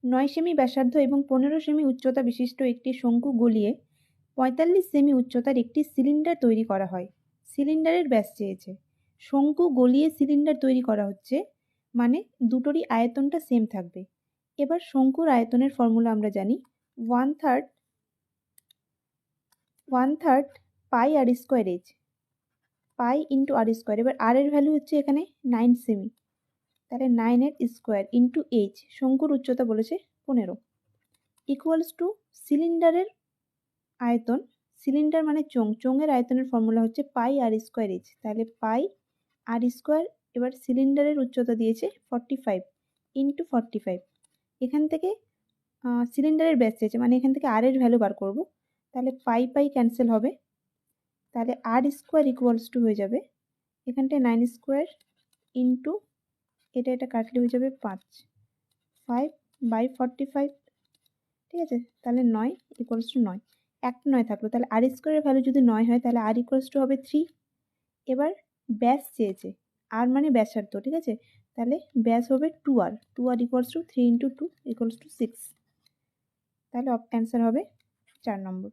9 semi ব্যাসার্ধ এবং 15 semi উচ্চতা বিশিষ্ট একটি শঙ্কু গলিয়ে 45 সেমি উচ্চতার একটি সিলিন্ডার তৈরি করা হয়। সিলিন্ডারের ব্যাস চেয়েছে। শঙ্কু গলিয়ে সিলিন্ডার তৈরি করা হচ্ছে, মানে দুটোরই আয়তনটা সেম থাকবে। এবার শঙ্কুর আয়তনের ফর্মুলা আমরা জানি, 1/3 পাই আর স্কোয়ার এইচ, পাই ইন্টু আর স্কোয়ার। এবার আর এর ভ্যালু হচ্ছে এখানে 9 সেমি, তাহলে 9 এর স্কোয়ার ইন্টু এইচ, শঙ্কুর উচ্চতা বলেছে 15, ইকুয়ালস টু সিলিন্ডারের আয়তন, সিলিন্ডার মানে চোঙের আয়তনের ফর্মুলা হচ্ছে পাই আর স্কোয়ার এইচ, তাহলে পাই আর স্কোয়ার। এবার সিলিন্ডারের উচ্চতা দিয়েছে 45 ইন্টু 45, এখান থেকে সিলিন্ডারের ব্যাস চেয়েছে, মানে এখান থেকে আর এর ভ্যালু বার করব, তাহলে পাই পাই ক্যান্সেল হবে, তাহলে আর স্কোয়ার ইকুয়ালস টু হয়ে যাবে এখানটায় 9 স্কোয়ার ইন্টু এটা কাটলে হয়ে যাবে 5/45, ঠিক আছে। তাহলে 9 ইকুয়ালস টু 9, একটা 9 থাকলো, তাহলে আর স্কোয়ারের ভ্যালু যদি 9 হয় তাহলে আর ইকুয়ালস টু হবে 3। এবার ব্যাস চেয়েছে, আর মানে ব্যাসার্ধ, ঠিক আছে, তাহলে ব্যাস হবে 2r, 2r equals to 3 into 2 equals to 6, তাহলে অ্যান্সার হবে 4 নম্বর।